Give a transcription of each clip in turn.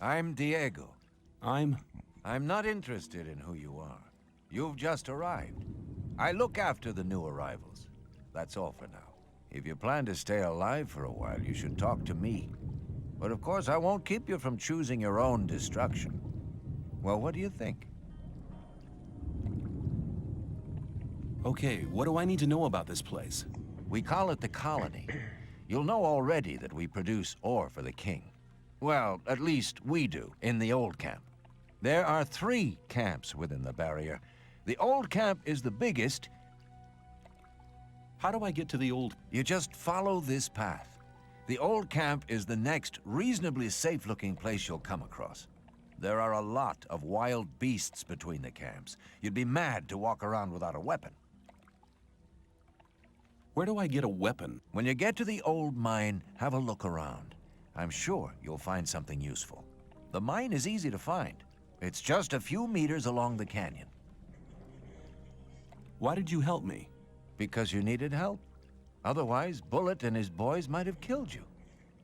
I'm Diego. I'm not interested in who you are. You've just arrived. I look after the new arrivals. That's all for now. If you plan to stay alive for a while, you should talk to me. But of course, I won't keep you from choosing your own destruction. Well, what do you think? okay. What do I need to know about this place? We call it the Colony. You'll know already that we produce ore for the king. Well, at least we do, in the old camp. There are 3 camps within the barrier. The old camp is the biggest. How do I get to the old... You just follow this path. The old camp is the next reasonably safe-looking place you'll come across. There are a lot of wild beasts between the camps. You'd be mad to walk around without a weapon. Where do I get a weapon? When you get to the old mine, have a look around. I'm sure you'll find something useful. The mine is easy to find. It's just a few meters along the canyon. Why did you help me? Because you needed help. Otherwise, Bullet and his boys might have killed you.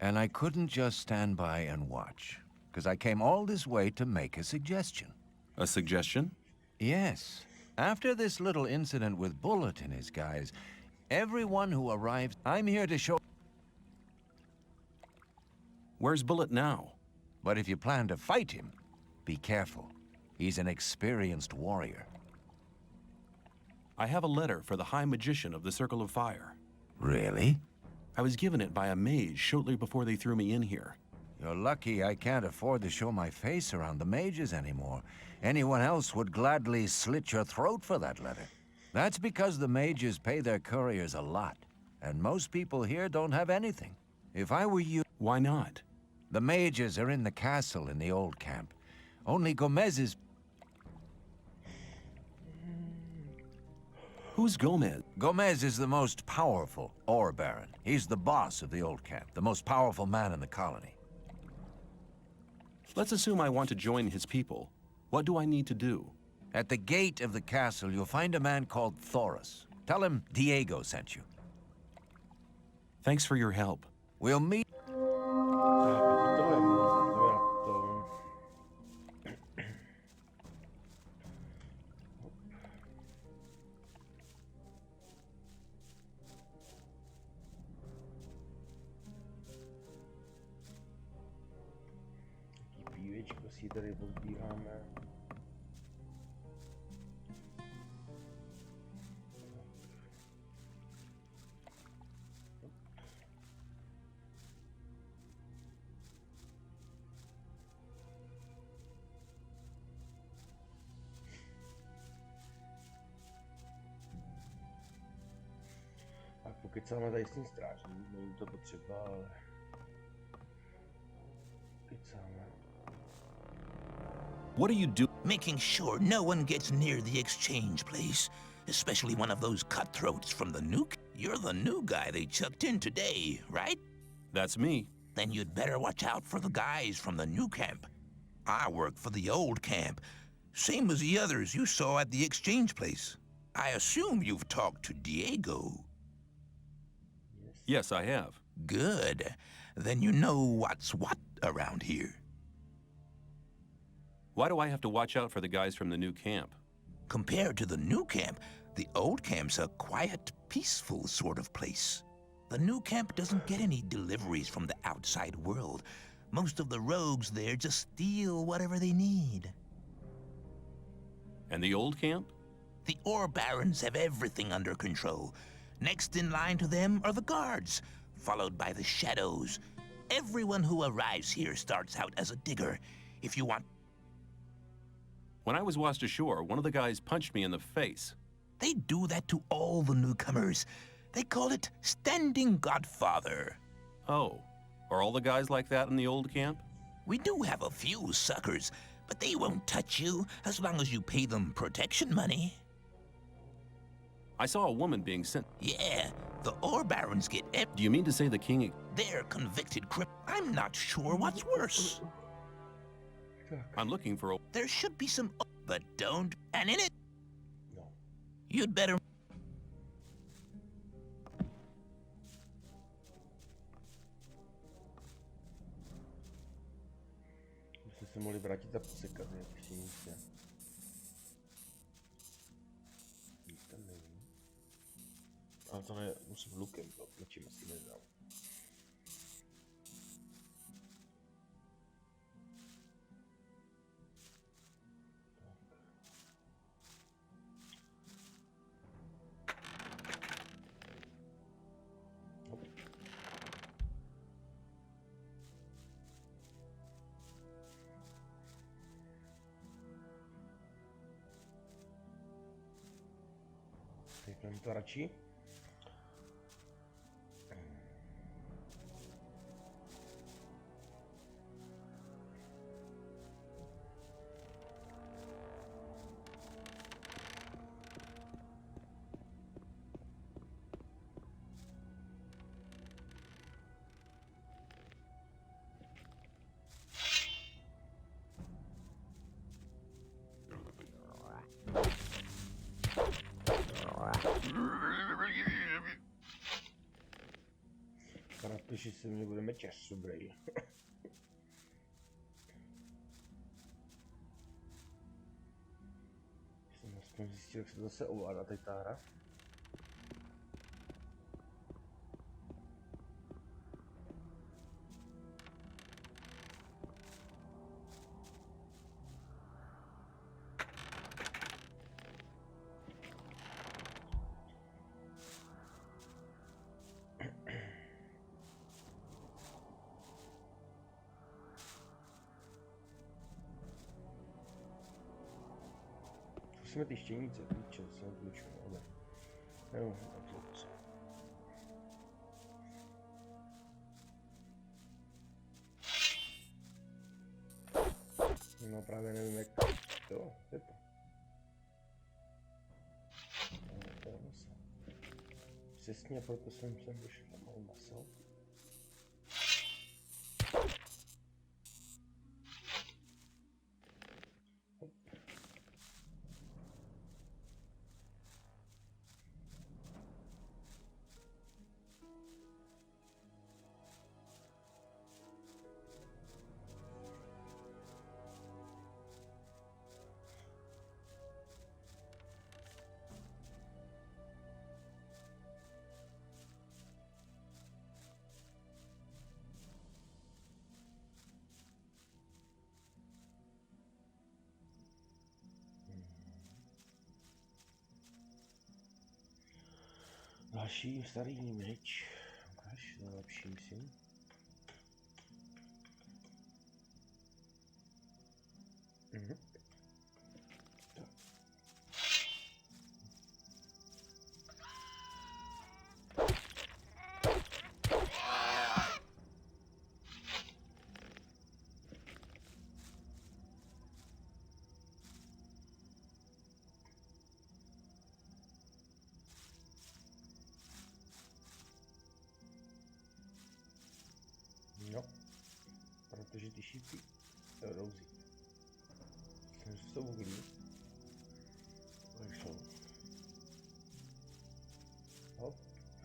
And I couldn't just stand by and watch, because I came all this way to make a suggestion. A suggestion? Yes. After this little incident with Bullet and his guys, everyone who arrives, I'm here to show... Where's Bullet now? But if you plan to fight him, be careful. He's an experienced warrior. I have a letter for the High Magician of the Circle of Fire. Really? I was given it by a mage shortly before they threw me in here. You're lucky I can't afford to show my face around the mages anymore. Anyone else would gladly slit your throat for that letter. That's because the mages pay their couriers a lot, and most people here don't have anything. If I were you... Why not? The mages are in the castle in the old camp. Only Gomez's... Who's Gomez? Gomez is the most powerful ore baron. He's the boss of the old camp, the most powerful man in the colony. Let's assume I want to join his people. What do I need to do? At the gate of the castle, you'll find a man called Thoris. Tell him Diego sent you. Thanks for your help. We'll meet... Pívečko si tady pozbíráme. A pokecáme tady s tím strážem, není to potřeba, ale... Pokecáme. What do you do? Making sure no one gets near the exchange place, especially one of those cutthroats from the nuke. You're the new guy they chucked in today, right? That's me. Then you'd better watch out for the guys from the new camp. I work for the old camp, same as the others you saw at the exchange place. I assume you've talked to Diego. Yes, I have. Good. Then you know what's what around here. Why do I have to watch out for the guys from the new camp? Compared to the new camp, the old camp's a quiet, peaceful sort of place. The new camp doesn't get any deliveries from the outside world. Most of the rogues there just steal whatever they need. And the old camp? The ore barons have everything under control. Next in line to them are the guards, followed by the shadows. Everyone who arrives here starts out as a digger. If you want... When I was washed ashore, one of the guys punched me in the face. They do that to all the newcomers. They call it standing Godfather. Oh, are all the guys like that in the old camp? We do have a few suckers, but they won't touch you as long as you pay them protection money. I saw a woman being sent. Yeah, the ore barons get Do you mean to say the king... They're convicted I'm not sure what's worse. I'm looking for a... There should be some... But don't... And in it... No. You'd better... se mohli vrátit a posekat, jak ještě nic ne. Nic tam není. Ale to ne, musím lukem, to mečím asi nedám. Typneme to radši. Napíši si mě, budeme času, brej. Jsem aspoň zjistil, jak se to zase ovládá teď ta hra. Zkusíme ty štěnice, píče, se odlučuju, ale... Jo, tak to. No právě nevím jak... Jo, je to. To je maso. Přesně proto jsem sem došel na malé maso. Další starý meč. Ukáž, zalepším si. Tak. No, protože ty šípy rouzí. Myslím, že jsou uhlí. Vyšlo. Hop,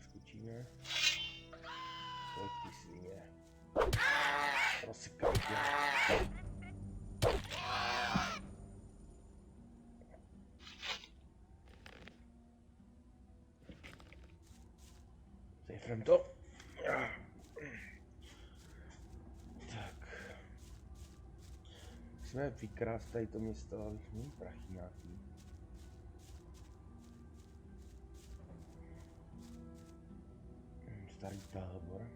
skočíme. Pojď ty svině. Rozsekaj tě. Zajfrem to. Musíme vykrást tady to město, abych měl prachy nějaký. Starý tábor.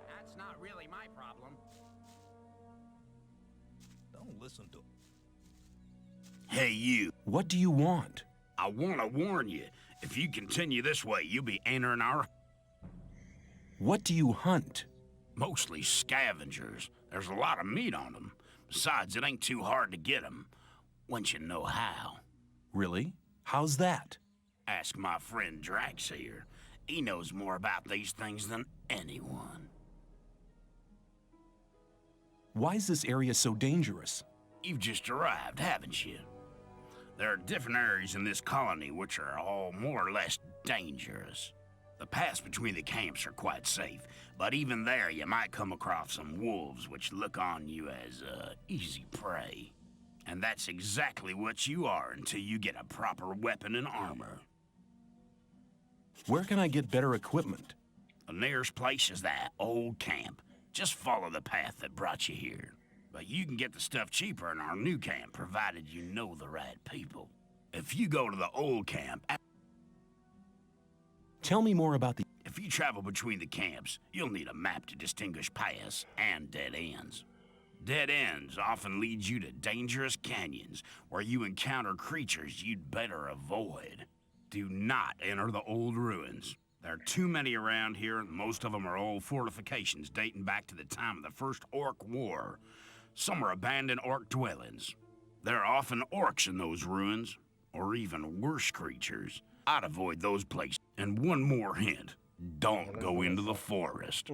That's not really my problem. Don't listen to... Hey, you. What do you want? I want to warn you. If you continue this way, you'll be entering our... What do you hunt? Mostly scavengers. There's a lot of meat on them. Besides, it ain't too hard to get them. Once you know how. Really? How's that? Ask my friend Drax here. He knows more about these things than anyone. Why is this area so dangerous? You've just arrived, haven't you? There are different areas in this colony which are all more or less dangerous. The paths between the camps are quite safe, but even there you might come across some wolves which look on you as easy prey. And that's exactly what you are until you get a proper weapon and armor. Where can I get better equipment? The nearest place is that old camp. Just follow the path that brought you here. But you can get the stuff cheaper in our new camp, provided you know the right people. If you go to the old camp... Tell me more about the... If you travel between the camps, you'll need a map to distinguish paths and dead ends. Dead ends often lead you to dangerous canyons where you encounter creatures you'd better avoid. Do not enter the old ruins. There are too many around here, and most of them are old fortifications dating back to the time of the First Orc War. Some are abandoned orc dwellings. There are often orcs in those ruins, or even worse creatures. I'd avoid those places. And one more hint, don't go into the forest.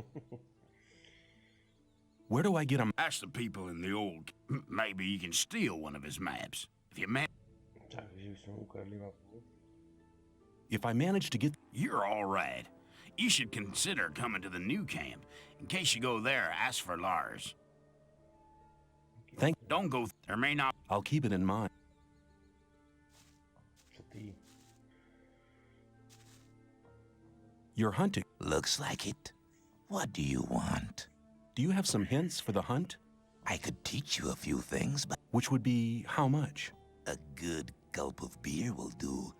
Where do I get a... Ask the people in the old... Maybe you can steal one of his maps. If you man... If I manage to get... You're all right. You should consider coming to the new camp. In case you go there, ask for Lars. Thank... Don't go... There may not... I'll keep it in mind. You're hunting. Looks like it. What do you want? Do you have some hints for the hunt? I could teach you a few things, but Which would be how much? a good gulp of beer will do.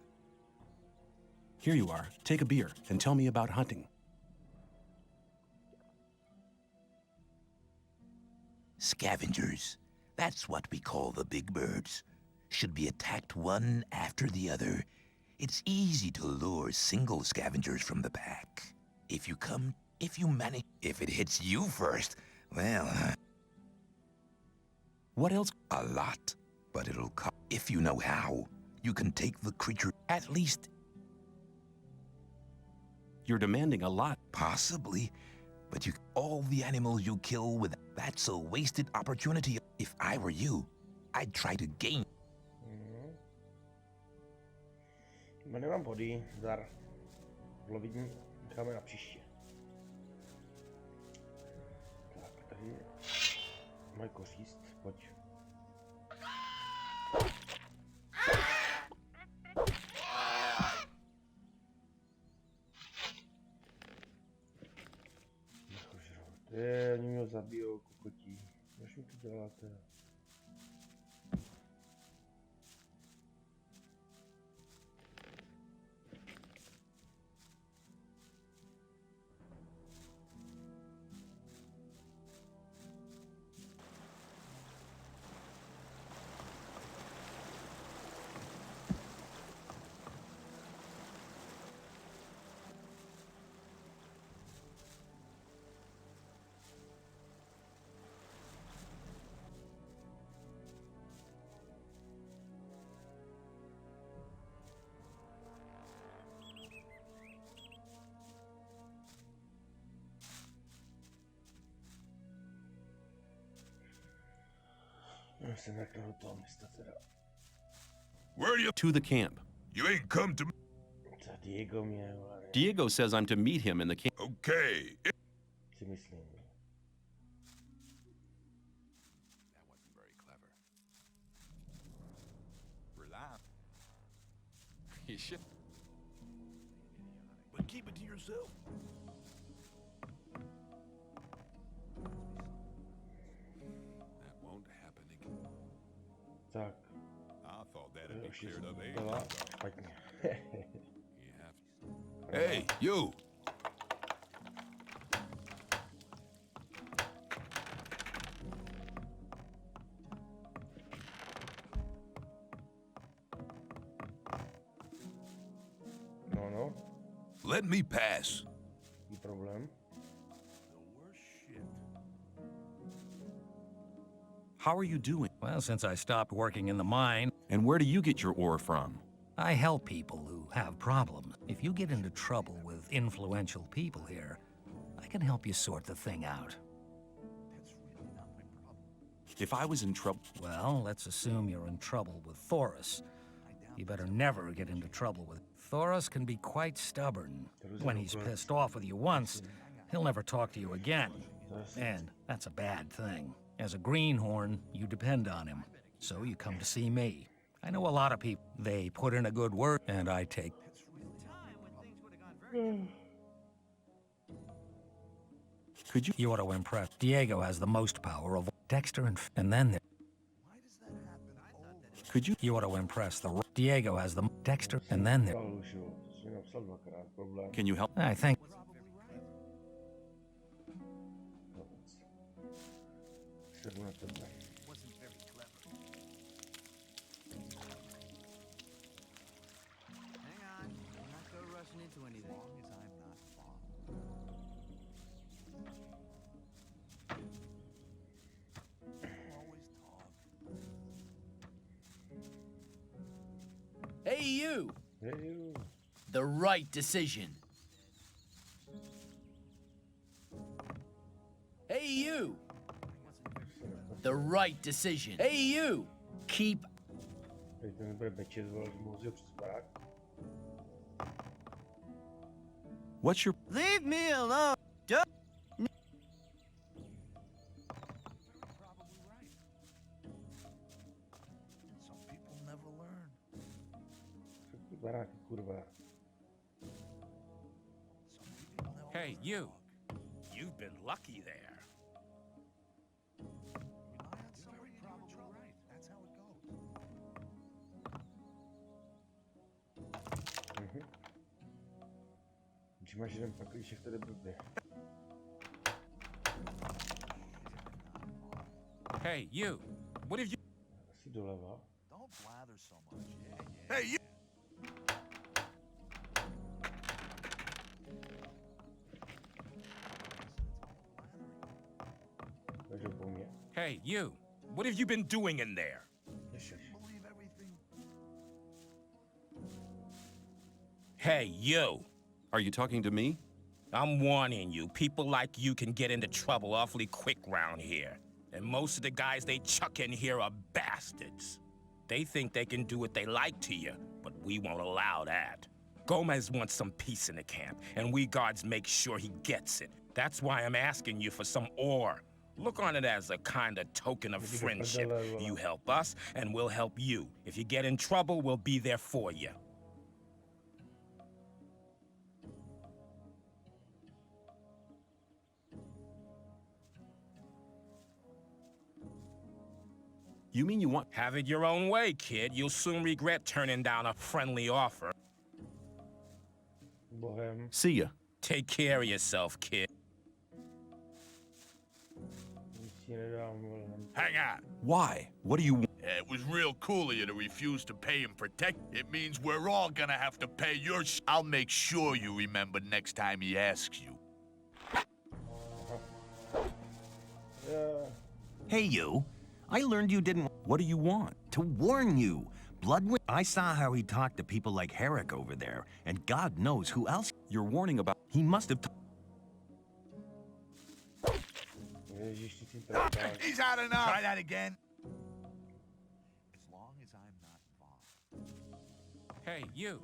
Here you are. Take a beer and tell me about hunting. Scavengers. That's what we call the big birds. Should be attacked one after the other. It's easy to lure single scavengers from the back. If you manage, if it hits you first, well, What else? a lot. But it'll come. If you know how, you can take the creature, at least You're demanding a lot. possibly, but all the animals you kill with, that's a wasted opportunity. If I were you, I'd try to gain. Nemám body, zdar. Lovidní necháme na příště. Tak, tady mají koříst, pojď. Oni mě zabijou, kokotí. Proč mi to děláte? Se mrknu do toho města teda. Where are you? To the camp. You ain't come to... Co Diego mě, vole, Diego says I'm to meet him in the camp. Okay. si myslím. That wasn't very clever. Relax. You should. But keep it to yourself. That won't happen again. Tak, I thought that'd be už cleared up jsem ages byla ago. špatně. You have to. Hey, you! No, no, Let me pass. jaký problém? How are you doing? Well, since I stopped working in the mine, And where do you get your ore from? I help people who have problems. If you get into trouble with influential people here, I can help you sort the thing out. If I was in trouble... Well, let's assume you're in trouble with Thoris. You better never get into trouble with... Thoris can be quite stubborn. When he's pissed off with you once, he'll never talk to you again. And that's a bad thing. As a greenhorn, you depend on him. So you come to see me. I know a lot of people. They put in a good word, and I take... Could you... You ought to impress. Diego has the most power of Dexter and then there... Could you... You ought to impress the... Diego has the... Dexter and then there... Can you help? I think... Hang on. I'm not so rushing into anything. Hey, you! Hey, you. The right decision. Hey, you! The right decision. Hey, you! Keep... Teď to nebude bečet, vole, můžu přes barák. What's your... Leave me alone! Some people never learn. Ty baráky, kurva. Some people never Hey, you. You've been lucky there. rely on somebody. You're probably right. That's how it goes. Když máš jeden paklíček, to jde blbě. Hey, you. What have you... Asi doleva. Don't blather so much. Yeah. Hey, you! Takže po mně. Hey, you. What have you been doing in there? Believe everything. Hey, you. Are you talking to me? I'm warning you, people like you can get into trouble awfully quick round here. And most of the guys they chuck in here are bastards. They think they can do what they like to you, but we won't allow that. Gomez wants some peace in the camp, and we guards make sure he gets it. That's why I'm asking you for some ore. Look on it as a kind of token of friendship. You help us, and we'll help you. If you get in trouble, we'll be there for you. You mean you want... Have it your own way, kid. You'll soon regret turning down a friendly offer. Bohem. See ya. Take care of yourself, kid. Nic ti nedám, vole. Hang on. Why? What do you want? It was real cool of you to refuse to pay and protect. It means we're all gonna have to pay your I'll make sure you remember next time he asks you. Yeah. Hey, you. I learned you didn't What do you want? to warn you. Bloodwind. I saw how he talked to people like Herrick over there, and God knows who else. You're warning about... He must have. Ježíš, ty si trpkáš. He's had enough. Try that again. As long as I'm not involved. Hey, you.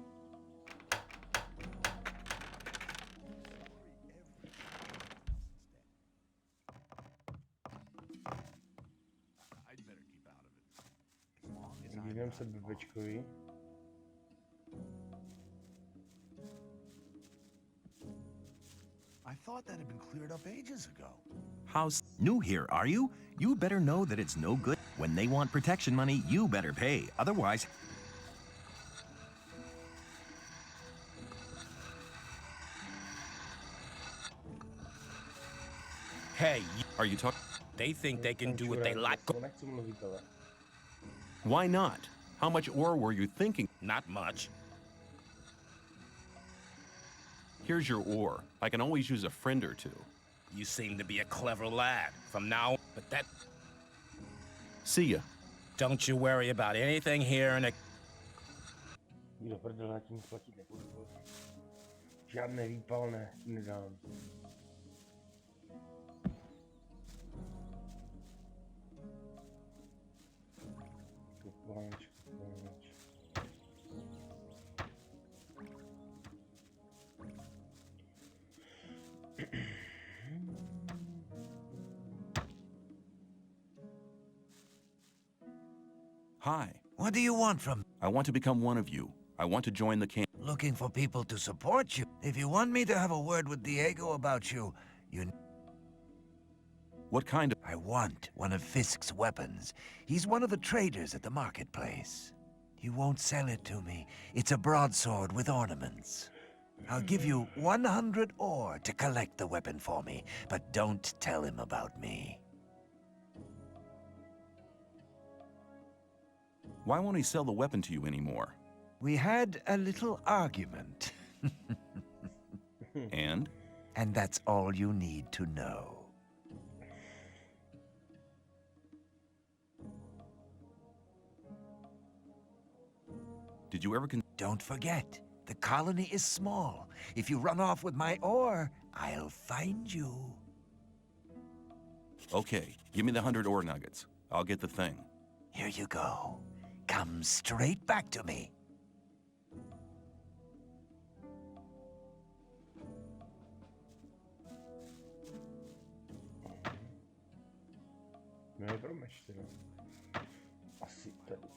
I'd better keep out of it. As long as I'm Dívám se blbečkový. I thought that had been cleared up ages ago. How's... New here, are you? You better know that it's no good. When they want protection money, you better pay. Otherwise. Hey, Are you talking... they think they can do what they like. Nechci mluvit, ale. Why not? How much ore were you thinking? Not much. Here's your ore. I can always use a friend or two. You seem to be a clever lad. From now, but that... See ya. Don't you worry about anything here and... Do prdele, já ti nic platit nebudu. Žádné výpalné nedám. Kupáč. Hi. What do you want from... I want to become one of you. I want to join the camp. Looking for people to support you? If you want me to have a word with Diego about you, What kind of... I want one of Fisk's weapons. He's one of the traders at the marketplace. You won't sell it to me. It's a broadsword with ornaments. I'll give you 100 ore to collect the weapon for me, but don't tell him about me. Why won't he sell the weapon to you anymore? We had a little argument. And? And that's all you need to know. Did you ever Don't forget, the colony is small. If you run off with my ore, I'll find you. Okay, give me the 100 ore nuggets. I'll get the thing. Here you go. Come straight back to me. No je pro meč, teda. Asi tady.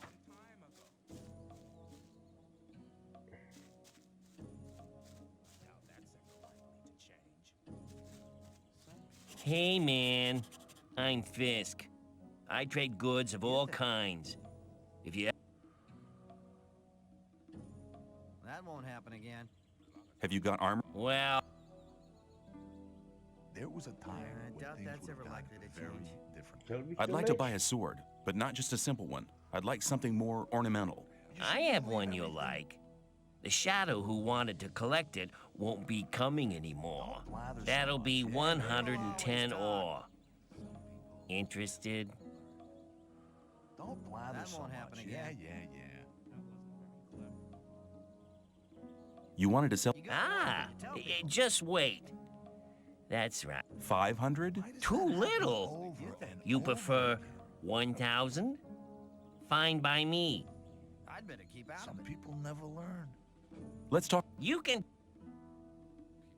Hey, man. I'm Fisk. I trade goods of all kinds. If you... That won't happen again. Have you got armor? Well... There was a time I when doubt things that's were ever done likely to very change. different. Chtěl bych I'd ten like to meč. buy a sword, but not just a simple one. I'd like something more ornamental. I have one you'll like. The Shadow who wanted to collect it won't be coming anymore. That'll be 110 ore. Interested? Don't blather That so won't happen much. again. Yeah. You wanted to sell... You gotta Ah, know what to tell people. just wait. That's right. 500? Too little. You prefer 1,000? Fine by me. I'd better keep out Some of it. people never learn. Let's talk... You can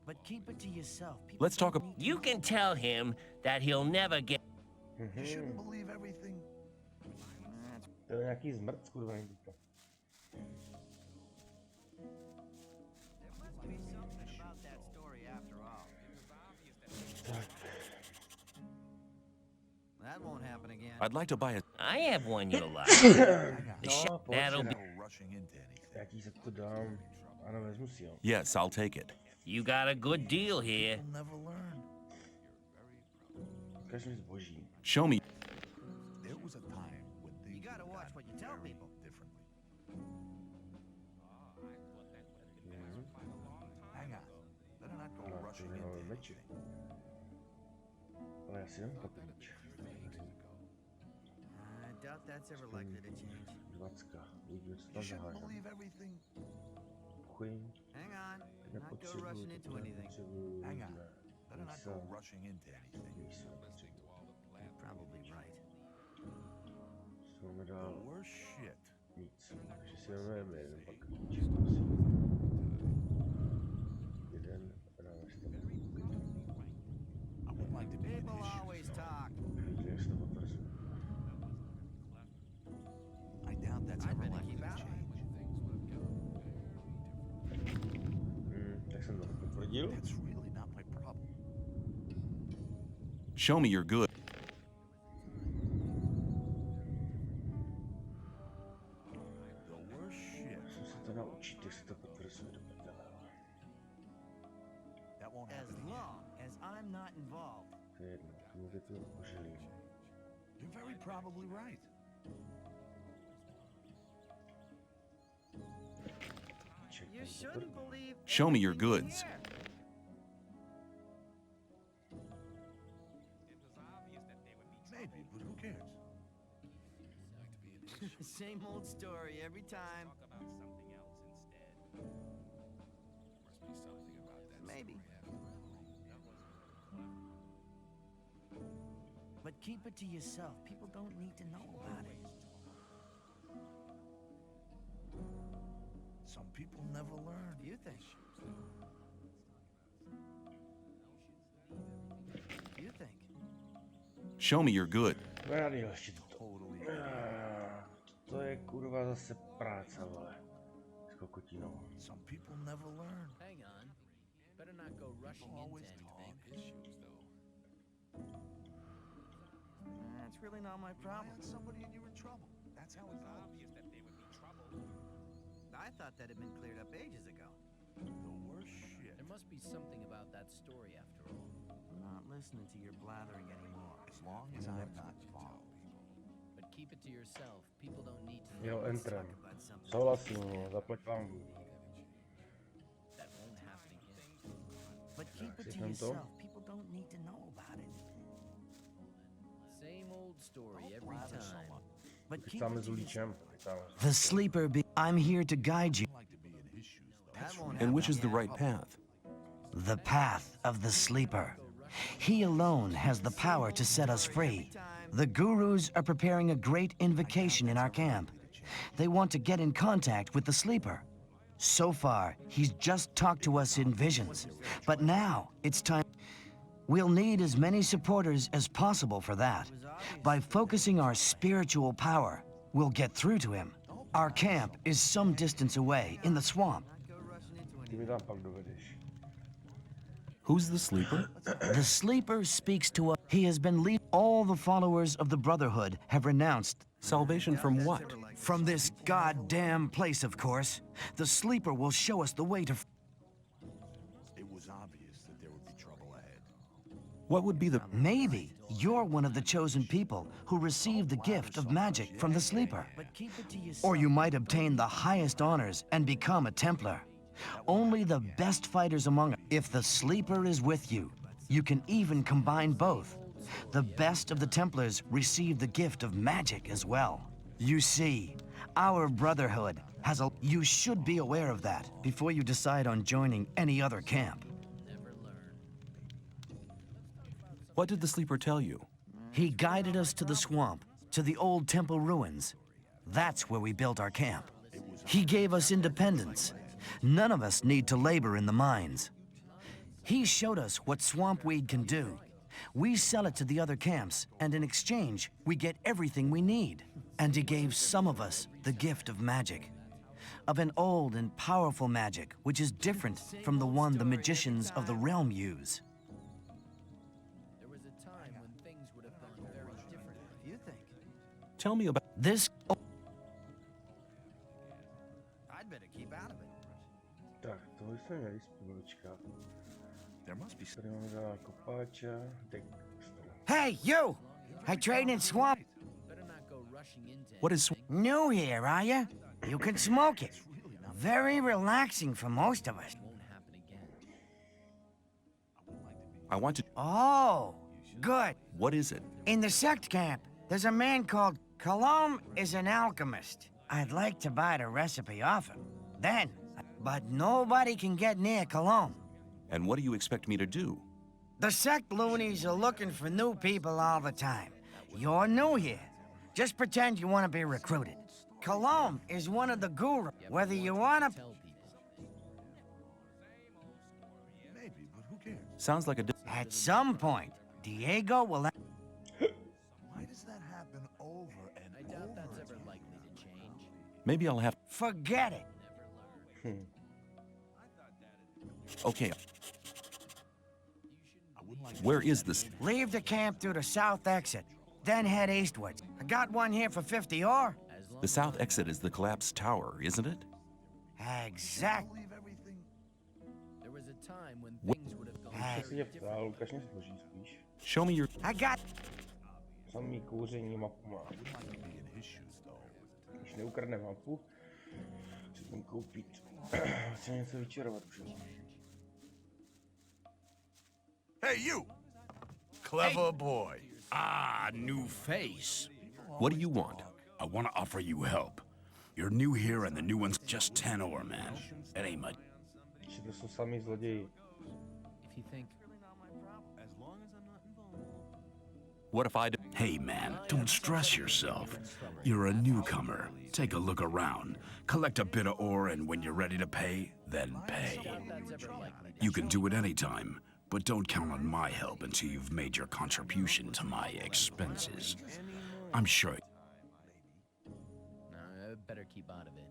But keep it to yourself. People Let's talk don't ab- need you can tell him that he'll never get... You shouldn't believe everything. To je nějaký zmrt, kurva, teďka. There must be something about that story after all. That won't happen again. I'd like to buy a... I have one you'll like. No, pojď That'll teda. be... No rushing into anything. Já ti se to dám. Ano, vezmu si ho. Yes, I'll take it. You got a good deal here. People never learn. Ukaž mi zboží. Show me... There was a time when things gotta were watch done what you tell very people. differently. Hang on. Better not go Ano, rushing ty into máme meče. anything. Ale já si dám chlapý meč. I doubt that's ever likely to change. 20. Uvidíme, co You tam shouldn't zahájím. believe everything. Chuň. Hang on. Not go Nepotřebuju, rushing into to anything. nepotřebuju. Hang on. Ne. Better not Mísa. go rushing into anything. Mísa nepotřebuju. You're probably right. Co máme The dál? worst shit. Nic. Takže si vezmeme jeden pak knížku asi. Jeden a dáme si tam. I would like to be in People his shoes, always though. talk. Chvíli, než se to potvrzuje. I doubt that's I'd ever better likely keep to out of change. Tak jsem to potvrdil. That's really not my problem. Show me you're good. The worst shit. Musím se to naučit, jak se to potvrzuje do prdele. That won't As happen again. long as I'm not involved. To je jedno, tomu je to ožilý. You're very probably right. Ček, You tam shouldn't potvrdí. believe Show me your everything you goods. hear. Maybe, but who cares? Same old story every time. But keep it to yourself. People don't need to know about it. Some people never learn. You think? You think? Show me you're good. Radio ještě to. To je kurva zase práce, vole. S kokotino. Some people never learn. Hang on. Better not go rushing into anything. It's really not my problem. Somebody and you're in trouble. That's how it goes. Obvious that they would be trouble. I thought that had been cleared up ages ago. The worst shit. There must be something about that story after all. I'm not listening to your blathering anymore. As long as I'm not involved. But keep it to yourself. People don't need to know. Jo, entrem. Souhlasím, zaplať vám. That won't happen again. But keep it to Říkám to. yourself. People don't need to know about it. Same old story every time. But keep Chytáme it s to ulíčem. yourself. The sleeper I'm here to guide you. Like to be in his shoes, though. That won't And which happen is the again. right path? The path of the sleeper. He alone has the power to set us free. The gurus are preparing a great invocation in our camp. They want to get in contact with the sleeper. So far, he's just talked to us in visions. But now, it's time. We'll need as many supporters as possible for that. By focusing our spiritual power, we'll get through to him. Our camp is some distance away in the swamp. Ty mi tam pak dovedeš. Who's the sleeper? The sleeper speaks to us. He has been leading. All the followers of the Brotherhood have renounced. Salvation from what? From this goddamn place, of course. The sleeper will show us the way to. It was obvious that there would be trouble ahead. What would be the... Maybe you're one of the chosen people who received the gift of magic from the sleeper. Or you might obtain the highest honors and become a Templar. Only the best fighters among us. If the sleeper is with you, you can even combine both. The best of the Templars receive the gift of magic as well. You see, our Brotherhood has a... You should be aware of that before you decide on joining any other camp. What did the sleeper tell you? He guided us to the swamp, to the old temple ruins. That's where we built our camp. He gave us independence. None of us need to labor in the mines. He showed us what swamp weed can do. We sell it to the other camps, and in exchange, we get everything we need. And he gave some of us the gift of magic. Of an old and powerful magic, which is different from the one the magicians of the realm use. There was a time when things would have gone very different. You think? Tell me about... This... I'd better keep out of it. Tak, tohle jsme měli spolu dočkat. There must be Tady máme dál kopáča, Dexter. Hey, you! I train in swamp. Better not go rushing into What is... New here, are you? You can smoke it. Very relaxing for most of us. won't happen again. I want to... Oh, good. What is it? In the sect camp, there's a man called Colomb is an alchemist. I'd like to buy the recipe off him. Then, but nobody can get near Colomb. And what do you expect me to do? The sect loonies are looking for new people all the time. You're new here. Just pretend you want to be recruited. Colomb is one of the gurus. Whether you want to... Tell people. maybe, but who cares? Sounds like a... At some point, Diego will... Why does that happen over and I doubt over that's again? ever likely to change. Maybe I'll have... Forget it. Okay, I wouldn't like where is this? Leave the camp through the south exit, then head eastwards. I got one here for 50 ore. As long The south exit is the collapsed tower, isn't it? Exactly. leave everything. there was a time when things would have gone Hey. Se very mě different. ptá, Lukáš mě složí spíš. Show me your... I got... Samý kouření mapu má. I wouldn't like to be in his shoes, though. Když neukradne mapu, chci tam koupit. Chci něco vyčarovat už. Hey, you! Clever boy. Ah, new face. What do you want? I want to offer you help. You're new here and the new one's just 10 ore, man. It ain't much. Že to jsou samý zloději. If you think What if I do? Hey man, don't stress yourself. You're a newcomer. Take a look around. Collect a bit of ore, and when you're ready to pay, then pay. You can do it anytime, but don't count on my help until you've made your contribution to my expenses. I'm sure. No, I better keep out of it.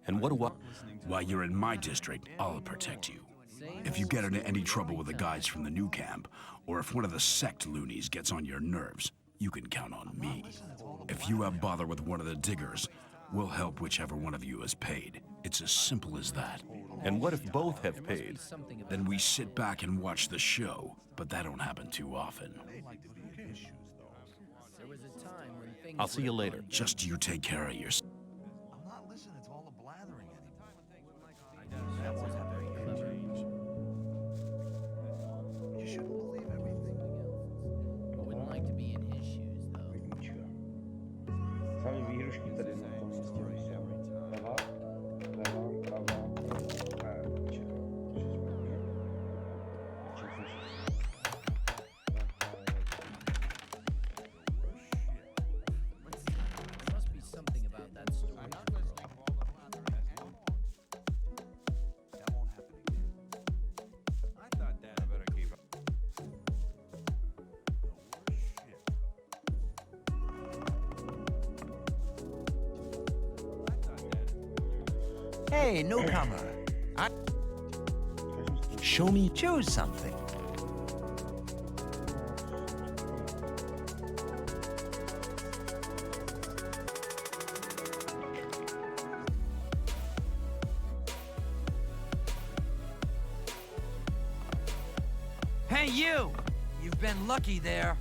And what do I... While you're in my district, I'll protect you. If you get into any trouble with the guys from the new camp, or if one of the sect loonies gets on your nerves, you can count on me. If you have bother with one of the diggers, we'll help whichever one of you is paid. It's as simple as that. And what if both have paid? Then we sit back and watch the show, but that don't happen too often. There was a time when things I'll see you later. Just you take care of yourself. I'm not listening to all the blathering anymore. You shouldn't believe everything. I wouldn't like to be in his shoes, though. Jednička. Sami výhrušky tady na tom místě jsou. Leva, leva, prava, jednička. There must be something about that story. That won't happen again. I thought Dad better keep up. Hey, newcomer. Show me. Choose something. Hey, you! You've been lucky there.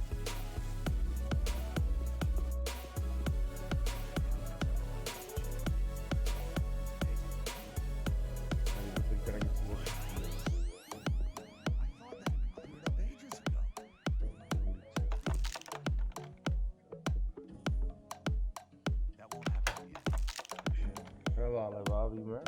That won't happen again. Leva, leva, víme.